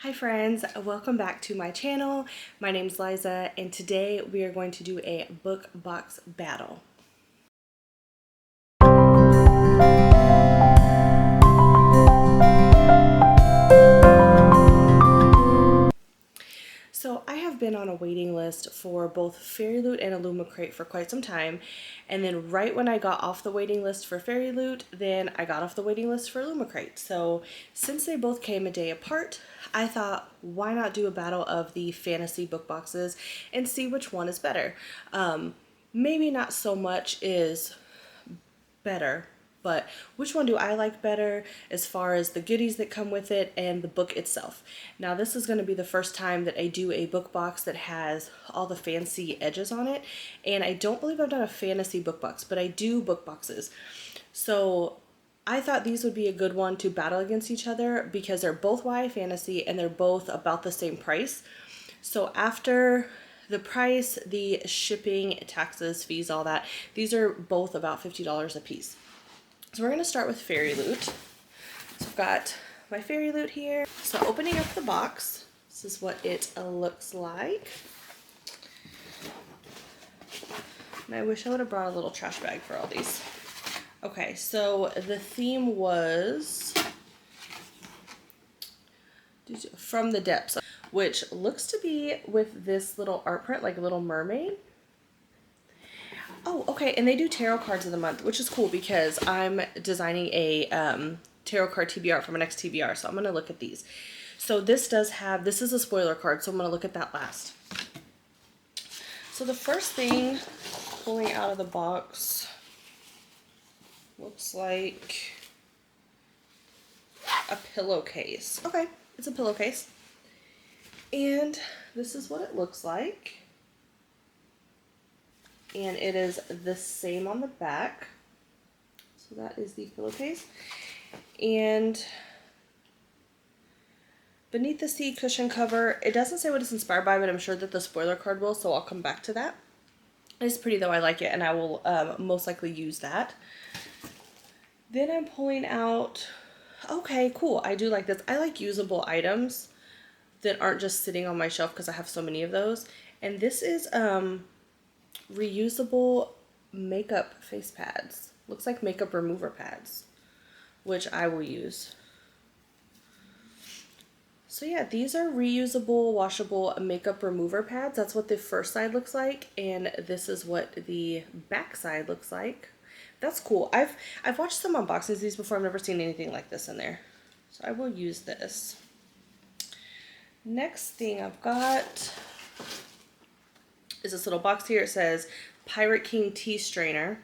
Hi friends, welcome back to my channel. My name's Liza and today we are going to do a book box battle. So I have been on a waiting list for both Fairyloot and Illumicrate for quite some time, and then right when I got off the waiting list for Fairyloot, then I got off the waiting list for Illumicrate. So since they both came a day apart, I thought, why not do a battle of the fantasy book boxes and see which one is better. Maybe not so much is better, but which one do I like better as far as the goodies that come with it and the book itself. Now this is going to be the first time that I do a book box that has all the fancy edges on it, and I don't believe I've done a fantasy book box, but I do book boxes. So I thought these would be a good one to battle against each other because they're both YA fantasy and they're both about the same price. So after the price, the shipping, taxes, fees, all that, these are both about $50 a piece. So we're going to start with Fairyloot. So I've got my Fairyloot here. So opening up the box, this is what it looks like. And I wish I would have brought a little trash bag for all these. Okay, so the theme was From the Depths, which looks to be with this little art print, like a little mermaid. Oh, okay, and they do tarot cards of the month, which is cool because I'm designing a tarot card TBR for my next TBR, so I'm going to look at these. So this does have, this is a spoiler card, so I'm going to look at that last. So the first thing pulling out of the box looks like a pillowcase. Okay, it's a pillowcase. And this is what it looks like. And it is the same on the back. So that is the pillowcase. And beneath the sea cushion cover, it doesn't say what it's inspired by, but I'm sure that the spoiler card will, so I'll come back to that. It's pretty though, I like it, and I will most likely use that. Then I'm pulling out, okay, cool, I do like this. I like usable items that aren't just sitting on my shelf because I have so many of those. And this is reusable makeup face pads. Looks like makeup remover pads, which I will use. So yeah, these are reusable, washable makeup remover pads. That's what the first side looks like, and this is what the back side looks like. That's cool. I've watched some unboxings of these before. I've never seen anything like this in there. So I will use this. Next thing I've got is this little box here. It says Pirate King tea strainer.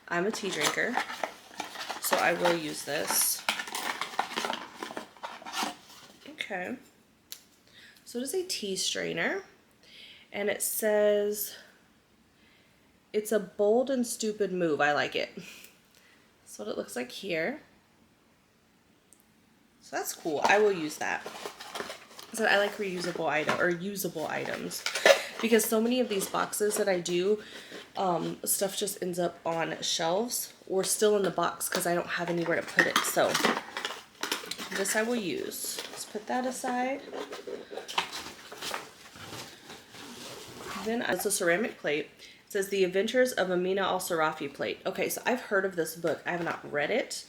I'm a tea drinker, so I will use this. Okay, so it is a tea strainer, and it says it's a bold and stupid move. I like it. That's what it looks like here. So that's cool. I will use that. So I like reusable item or usable items, because so many of these boxes that I do, stuff just ends up on shelves or still in the box because I don't have anywhere to put it. So this I will use. Let's put that aside. Then it's a ceramic plate. It says The Adventures of Amina al-Sarafi plate. Okay, so I've heard of this book. I have not read it.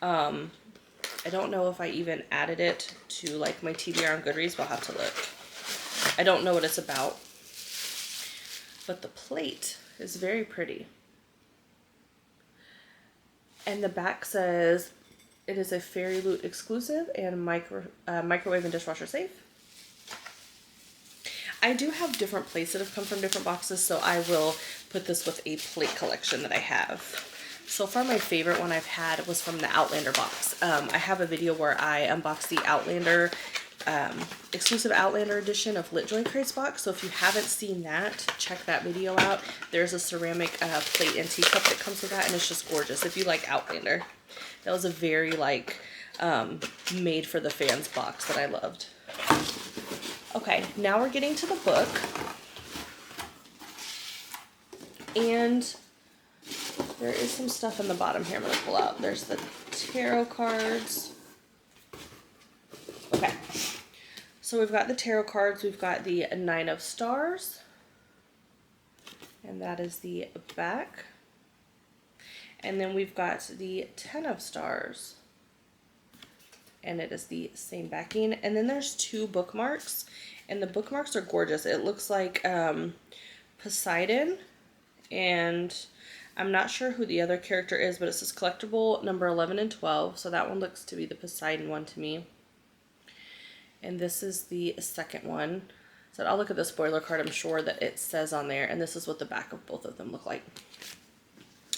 I don't know if I even added it to like my TBR on Goodreads, but I'll have to look. I don't know what it's about. But the plate is very pretty. And the back says it is a Fairyloot exclusive and microwave and dishwasher safe. I do have different plates that have come from different boxes, so I will put this with a plate collection that I have. So far, my favorite one I've had was from the Outlander box. I have a video where I unboxed the Outlander, exclusive Outlander edition of LitJoy Crates box. So if you haven't seen that, check that video out. There's a ceramic plate and teacup that comes with that, and it's just gorgeous if you like Outlander. That was a very like made for the fans box that I loved. Okay, now we're getting to the book. And there is some stuff in the bottom here I'm going to pull out. There's the tarot cards. Okay, So we've got the tarot cards, we've got the Nine of Stars, and that is the back. And then we've got the Ten of Stars, and it is the same backing. And then there's two bookmarks, and the bookmarks are gorgeous. It looks like Poseidon, and I'm not sure who the other character is, but it says collectible number 11 and 12. So that one looks to be the Poseidon one to me. And this is the second one. So I'll look at the spoiler card. I'm sure that it says on there. And this is what the back of both of them look like.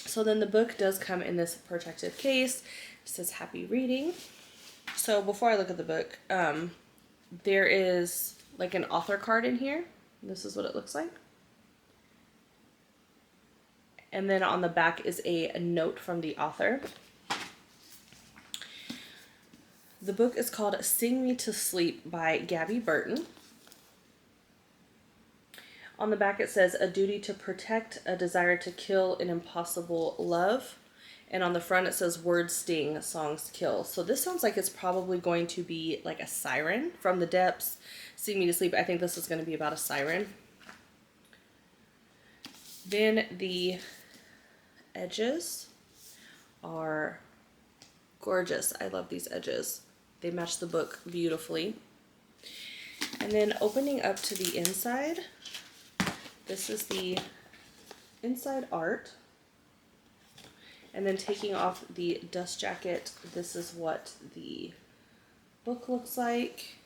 So then the book does come in this protective case. It says happy reading. So before I look at the book, there is like an author card in here. This is what it looks like. And then on the back is a note from the author. The book is called Sing Me to Sleep by Gabby Burton. On the back it says, a duty to protect, a desire to kill, an impossible love. And on the front it says, words sting, songs kill. So this sounds like it's probably going to be like a siren from the depths. Sing Me to Sleep. I think this is going to be about a siren. Then the edges are gorgeous. I love these edges. They match the book beautifully. And then opening up to the inside, this is the inside art. And then taking off the dust jacket, this is what the book looks like.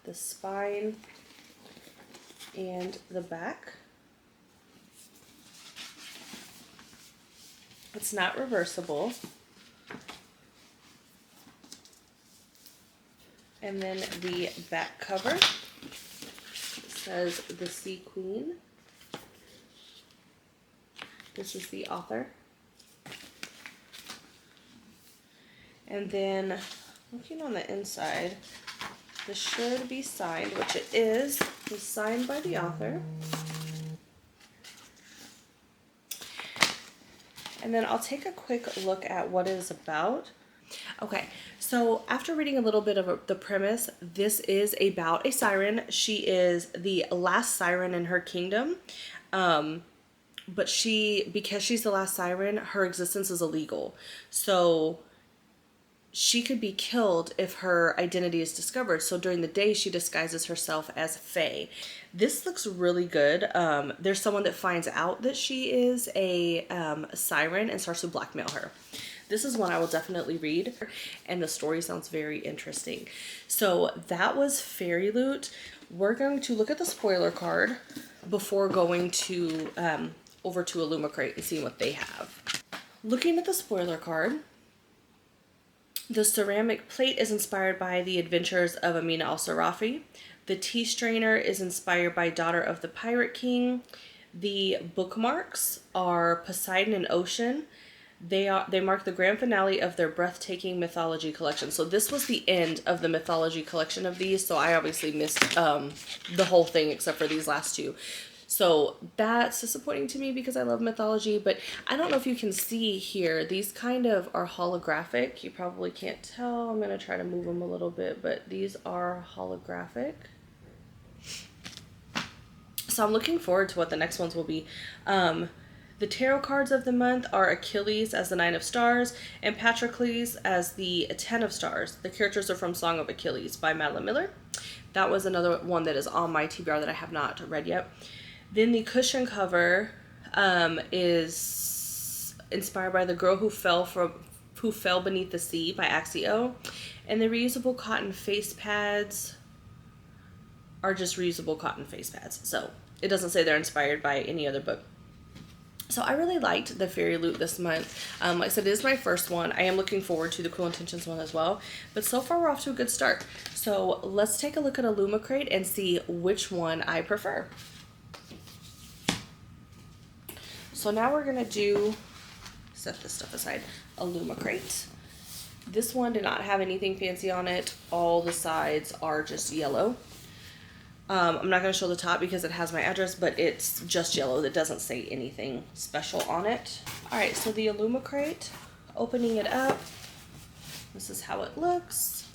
The spine and the back. It's not reversible. And then the back cover says The Sea Queen. This is the author. And then looking on the inside, this should be signed, which it is. It's signed by the author. And then I'll take a quick look at what it is about. Okay, so after reading a little bit of the premise, this is about a siren. She is the last siren in her kingdom. But because she's the last siren, her existence is illegal. So she could be killed if her identity is discovered. So during the day, she disguises herself as Fae. This looks really good. There's someone that finds out that she is a siren and starts to blackmail her. This is one I will definitely read, and the story sounds very interesting. So that was Fairyloot. We're going to look at the spoiler card before going to over to Illumicrate and seeing what they have. Looking at the spoiler card, the ceramic plate is inspired by the adventures of Amina al-Sarafi. The tea strainer is inspired by Daughter of the Pirate King. The bookmarks are Poseidon and Ocean. They mark the grand finale of their breathtaking mythology collection. So this was the end of the mythology collection of these. So I obviously missed the whole thing except for these last two. So that's disappointing to me because I love mythology, but I don't know if you can see here, these kind of are holographic. You probably can't tell. I'm going to try to move them a little bit, but these are holographic. So I'm looking forward to what the next ones will be. The tarot cards of the month are Achilles as the Nine of Stars and Patroclus as the Ten of Stars. The characters are from Song of Achilles by Madeline Miller. That was another one that is on my TBR that I have not read yet. Then the cushion cover is inspired by The Girl Who Fell Beneath the Sea by Axio. And the reusable cotton face pads are just reusable cotton face pads. So it doesn't say they're inspired by any other book. So I really liked the Fairyloot this month. Like I said, it is my first one. I am looking forward to the Cruel Intentions one as well. But so far, we're off to a good start. So let's take a look at Illumicrate and see which one I prefer. So now we're going to set this stuff aside, Illumicrate. This one did not have anything fancy on it. All the sides are just yellow. I'm not going to show the top because it has my address, but it's just yellow. That doesn't say anything special on it. Alright, so the Illumicrate, opening it up, this is how it looks.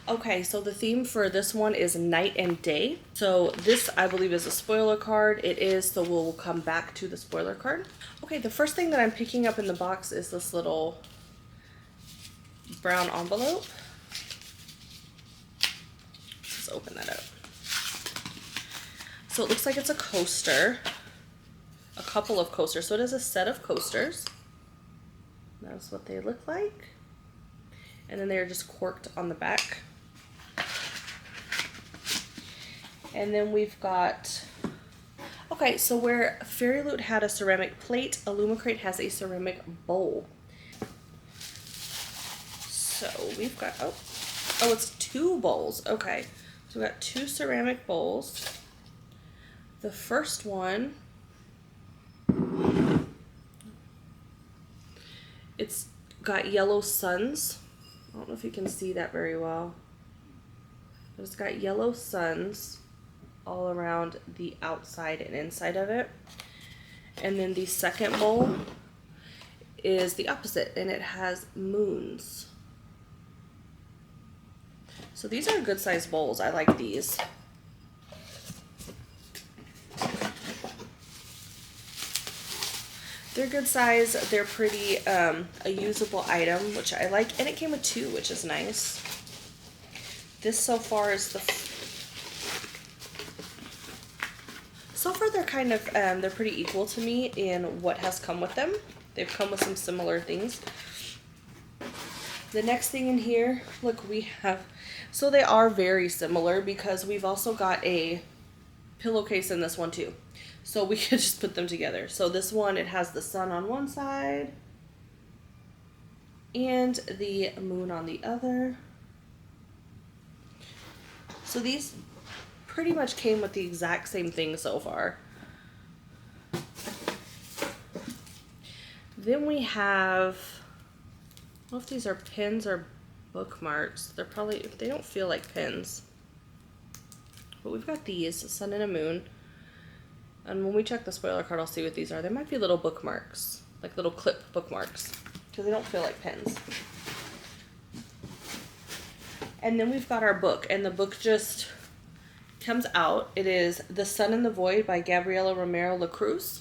Okay, so the theme for this one is night and day. So this, I believe, is a spoiler card. It is, so we'll come back to the spoiler card. Okay, the first thing that I'm picking up in the box is this little brown envelope. Let's open that up. So it looks like it's a coaster, a couple of coasters. So it is a set of coasters. That's what they look like. And then they're just corked on the back. And then we've got, okay, so where Fairyloot had a ceramic plate, Illumicrate has a ceramic bowl. So we've got, oh, it's 2 bowls. Okay, so we've got 2 ceramic bowls. The first one, it's got yellow suns. I don't know if you can see that very well. But it's got yellow suns all around the outside and inside of it. And then the second bowl is the opposite, and it has moons. So these are good sized bowls. I like these. They're good size. They're pretty, a usable item, which I like. And it came with 2, which is nice. This so far is the... So far they're kind of, they're pretty equal to me in what has come with them. They've come with some similar things. The next thing in here, look, we have... So they are very similar because we've also got a pillowcase in this one too. So we could just put them together. So this one, it has the sun on one side and the moon on the other. So these pretty much came with the exact same thing so far. Then we have, I don't know if these are pins or bookmarks. They're probably, they don't feel like pins. But we've got these, a sun and a moon. And when we check the spoiler card, I'll see what these are. They might be little bookmarks, like little clip bookmarks, because they don't feel like pens. And then we've got our book, and the book just comes out. It is The Sun in the Void by Gabriela Romero Lacruz.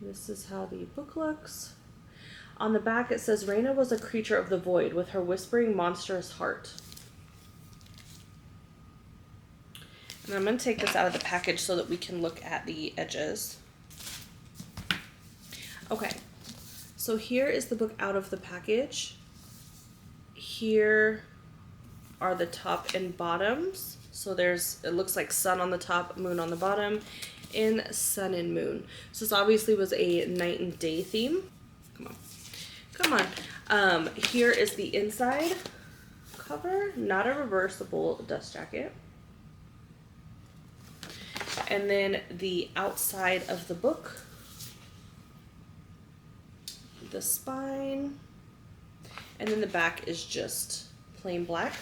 This is how the book looks. On the back it says, Reina was a creature of the void with her whispering monstrous heart. And I'm going to take this out of the package so that we can look at the edges. Okay, so here is the book out of the package. Here are the top and bottoms. So there's, it looks like sun on the top, moon on the bottom, and sun and moon. So this obviously was a night and day theme. Come on. Come on. Here is the inside cover, not a reversible dust jacket. And then the outside of the book, the spine, and then the back is just plain black.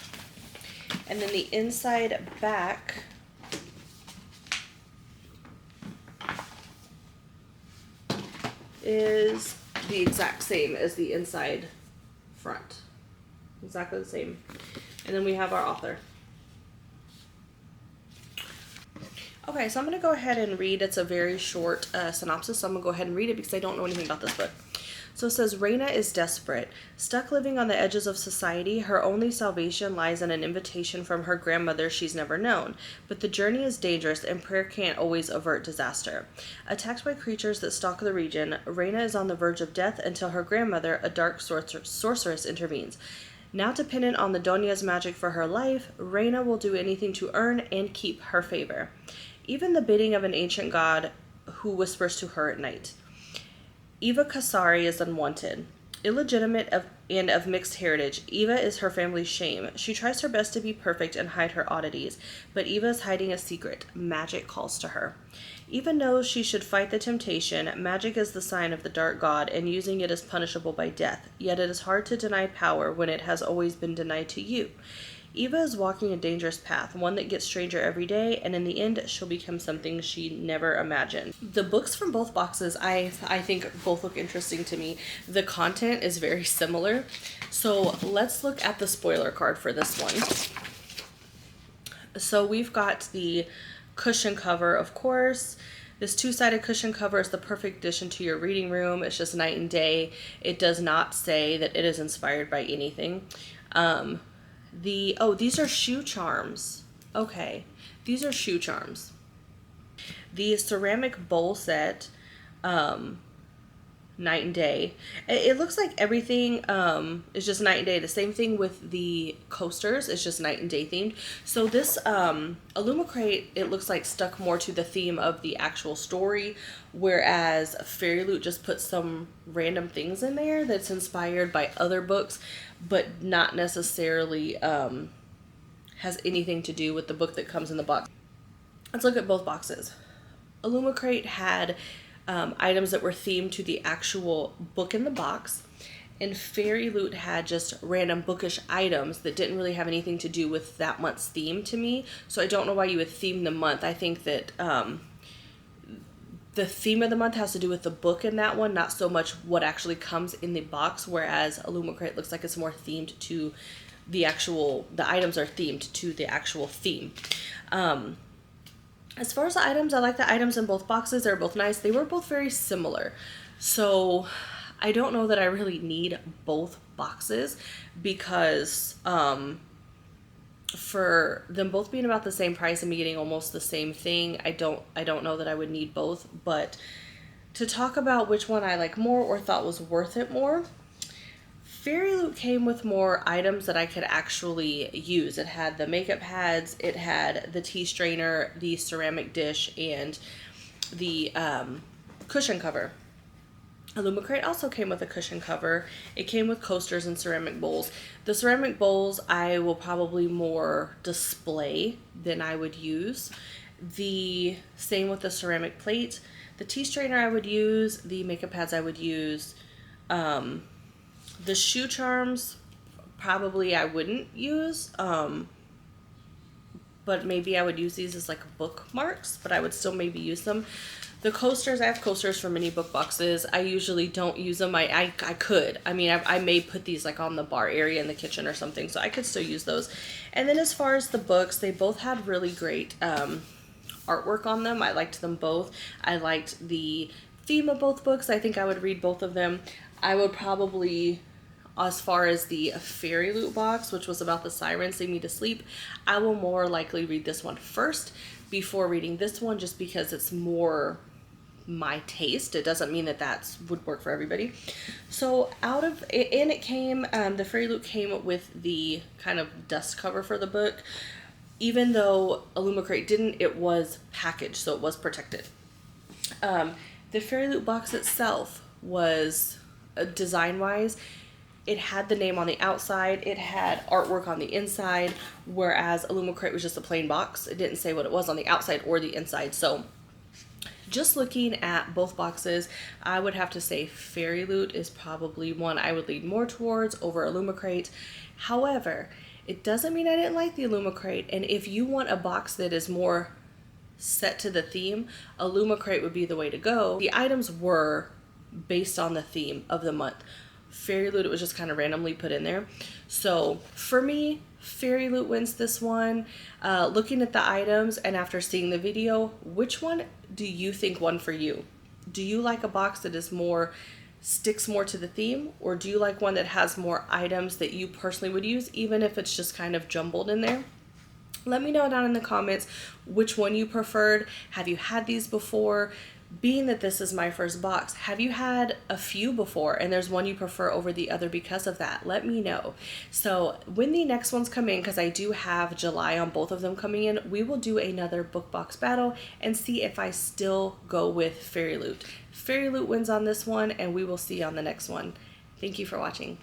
And then the inside back is the exact same as the inside front. Exactly the same. And then we have our author. Okay, so I'm going to go ahead and read. It's a very short synopsis, so I'm going to go ahead and read it because I don't know anything about this book. So it says, Reina is desperate. Stuck living on the edges of society, her only salvation lies in an invitation from her grandmother she's never known. But the journey is dangerous and prayer can't always avert disaster. Attacked by creatures that stalk the region, Reina is on the verge of death until her grandmother, a dark sorceress, intervenes. Now dependent on the Donya's magic for her life, Reina will do anything to earn and keep her favor. Even the bidding of an ancient god who whispers to her at night. Eva Kasari is unwanted. Illegitimate and of mixed heritage, Eva is her family's shame. She tries her best to be perfect and hide her oddities, but Eva is hiding a secret. Magic calls to her. Eva knows she should fight the temptation. Magic is the sign of the dark god, and using it is punishable by death. Yet it is hard to deny power when it has always been denied to you. Eva is walking a dangerous path, one that gets stranger every day, and in the end, she'll become something she never imagined. The books from both boxes, I think both look interesting to me. The content is very similar. So let's look at the spoiler card for this one. So we've got the cushion cover, of course. This two-sided cushion cover is the perfect addition to your reading room. It's just night and day. It does not say that it is inspired by anything. These are shoe charms. Okay, these are shoe charms. The ceramic bowl set, night and day. It looks like everything is just night and day. The same thing with the coasters. It's just night and day themed. So this Illumicrate, it looks like stuck more to the theme of the actual story, whereas Fairyloot just put some random things in there that's inspired by other books, but not necessarily has anything to do with the book that comes in the box. Let's look at both boxes. Illumicrate had items that were themed to the actual book in the box, and Fairyloot had just random bookish items that didn't really have anything to do with that month's theme to me. So I don't know why you would theme the month. I think that the theme of the month has to do with the book in that one, not so much what actually comes in the box, whereas Illumicrate looks like it's more themed to the items are themed to the actual theme. As far as the items, I like the items in both boxes. They're both nice. They were both very similar. So I don't know that I really need both boxes because for them both being about the same price and me getting almost the same thing, I don't know that I would need both. But to talk about which one I like more or thought was worth it more, Fairyloot came with more items that I could actually use. It had the makeup pads, it had the tea strainer, the ceramic dish, and the cushion cover. Illumicrate also came with a cushion cover. It came with coasters and ceramic bowls. The ceramic bowls I will probably more display than I would use. The same with the ceramic plate. The tea strainer I would use. The makeup pads I would use. The shoe charms, probably I wouldn't use, but maybe I would use these as like bookmarks, but I would still maybe use them. The coasters, I have coasters for mini book boxes. I usually don't use them. I could. I mean, I may put these like on the bar area in the kitchen or something, so I could still use those. And then as far as the books, they both had really great artwork on them. I liked them both. I liked the theme of both books. I think I would read both of them. I would probably, as far as the Fairyloot box, which was about the siren sing me to sleep, I will more likely read this one first before reading this one, just because it's more my taste. It doesn't mean that would work for everybody. So it came, the Fairyloot came with the kind of dust cover for the book. Even though Illumicrate didn't, it was packaged, so it was protected. The Fairyloot box itself was, design-wise, it had the name on the outside, it had artwork on the inside, whereas Illumicrate was just a plain box. It didn't say what it was on the outside or the inside. So just looking at both boxes, I would have to say Fairyloot is probably one I would lean more towards over Illumicrate. However, it doesn't mean I didn't like the Illumicrate, and if you want a box that is more set to the theme, Illumicrate would be the way to go. The items were based on the theme of the month. Fairyloot, it was just kind of randomly put in there. So for me, Fairyloot wins this one. Looking at the items and after seeing the video, which one do you think won for you? Do you like a box that is sticks more to the theme, or do you like one that has more items that you personally would use, even if it's just kind of jumbled in there? Let me know down in the comments which one you preferred. Have you had these before? Being that this is my first box, have you had a few before and there's one you prefer over the other because of that? Let me know. So when the next ones come in, because I do have July on both of them coming in, we will do another book box battle and see if I still go with Fairyloot. Fairyloot wins on this one, and we will see you on the next one. Thank you for watching.